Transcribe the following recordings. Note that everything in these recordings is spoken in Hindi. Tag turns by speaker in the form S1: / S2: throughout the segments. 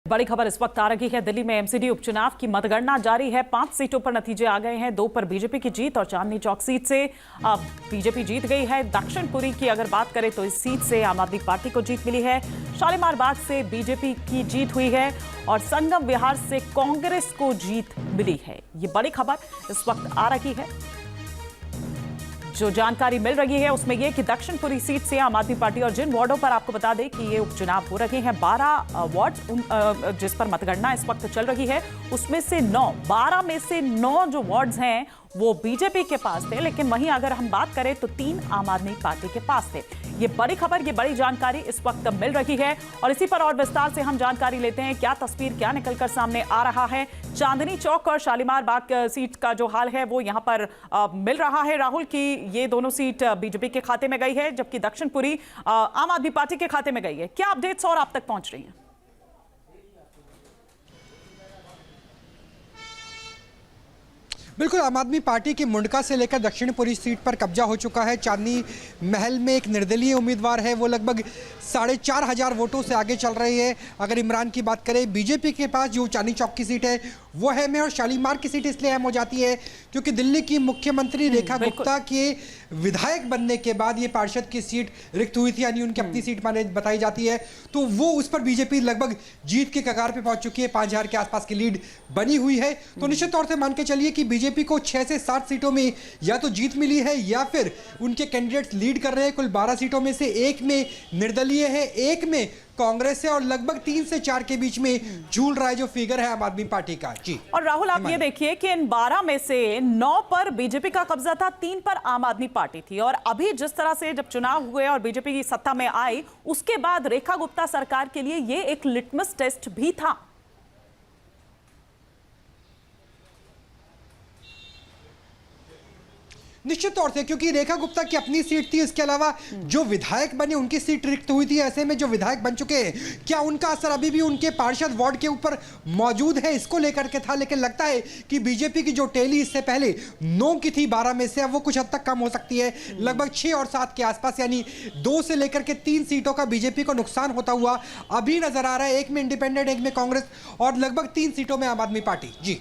S1: बड़ी खबर इस वक्त आ रही है। दिल्ली में एमसीडी उपचुनाव की मतगणना जारी है। 5 सीटों पर नतीजे आ गए हैं। 2 पर बीजेपी की जीत और चांदनी चौक सीट से बीजेपी जीत गई है। दक्षिणपुरी की अगर बात करें तो इस सीट से आम आदमी पार्टी को जीत मिली है। शालीमार बाग से बीजेपी की जीत हुई है और संगम विहार से कांग्रेस को जीत मिली है। ये बड़ी खबर इस वक्त आ रही है। जो जानकारी मिल रही है उसमें यह कि दक्षिणपुरी सीट से आम आदमी पार्टी और जिन वार्डों पर आपको बता दें कि ये उपचुनाव हो रहे हैं 12 वार्ड जिस पर मतगणना इस वक्त चल रही है उसमें से 12 में से 9 जो वार्ड्स हैं वो बीजेपी के पास थे, लेकिन वहीं अगर हम बात करें तो 3 आम आदमी पार्टी के पास थे। ये बड़ी खबर, ये बड़ी जानकारी इस वक्त मिल रही है और इसी पर और विस्तार से हम जानकारी लेते हैं। क्या तस्वीर, क्या निकलकर सामने आ रहा है। चांदनी चौक और शालीमार बाग सीट का जो हाल है वो यहाँ पर मिल रहा है राहुल की ये दोनों सीट बीजेपी के खाते में गई है, जबकि दक्षिणपुरी आम आदमी पार्टी के खाते में गई है। क्या अपडेट्स और आप तक पहुंच रही हैं?
S2: बिल्कुल, आम आदमी पार्टी की मुंडका से लेकर दक्षिणपुरी सीट पर कब्जा हो चुका है। चांदनी महल में एक निर्दलीय उम्मीदवार है, वो लगभग 4,500 वोटों से आगे चल रही है। अगर इमरान की बात करें, बीजेपी के पास जो चांदनी चौक की सीट है वो है में, और शालीमार की सीट इसलिए अहम हो जाती है क्योंकि दिल्ली की मुख्यमंत्री रेखा गुप्ता के विधायक बनने के बाद ये पार्षद की सीट रिक्त हुई थी, यानी उनकी अपनी सीट माने बताई जाती है, तो वो उस पर बीजेपी लगभग जीत के कगार पे पहुंच चुकी है। 5,000 के आसपास की लीड बनी हुई है। तो निश्चित तौर से मान के चलिए कि बीजेपी को 6 से 7 सीटों में या तो जीत मिली है या फिर उनके कैंडिडेट्स लीड कर रहे हैं। कुल 12 सीटों में से एक में निर्दलीय है, एक में कांग्रेस है और लगभग 3 से 4 के बीच में झूल रहा है जो फिगर है आम आदमी पार्टी का। जी, और
S1: राहुल आप ये देखिए कि इन 12 में से 9 पर बीजेपी का कब्जा था, 3 पर आम आदमी पार्टी थी। और अभी जिस तरह से जब चुनाव हुए और बीजेपी की सत्ता में आई उसके बाद रेखा गुप्ता सरकार के लिए ये एक लिटमस टेस्ट भी था।
S2: निश्चित तौर से, क्योंकि रेखा गुप्ता की अपनी सीट थी, इसके अलावा जो विधायक बने उनकी सीट रिक्त हुई थी। ऐसे में जो विधायक बन चुके हैं, क्या उनका असर अभी भी उनके पार्षद वार्ड के ऊपर मौजूद है, इसको लेकर के था। लेकिन लगता है कि बीजेपी की जो टेली इससे पहले 9 की थी 12 में से, अब वो कुछ हद तक कम हो सकती है, लगभग 6 और 7 के आसपास, यानी 2 से लेकर के 3 सीटों का बीजेपी को नुकसान होता हुआ अभी नजर आ रहा है। एक में इंडिपेंडेंट, एक में कांग्रेस और लगभग 3 सीटों में आम आदमी पार्टी। जी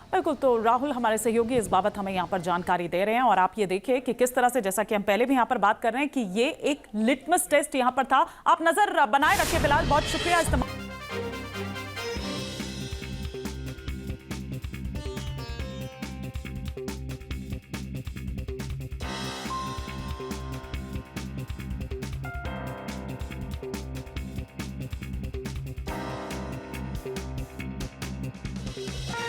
S1: बिल्कुल, तो राहुल हमारे सहयोगी इस बाबत हमें यहाँ पर जानकारी दे रहे हैं और आप ये देखिए कि किस तरह से, जैसा कि हम पहले भी यहाँ पर बात कर रहे हैं कि ये एक लिटमस टेस्ट यहाँ पर था। आप नजर बनाए रखिए फिलहाल। बहुत शुक्रिया इस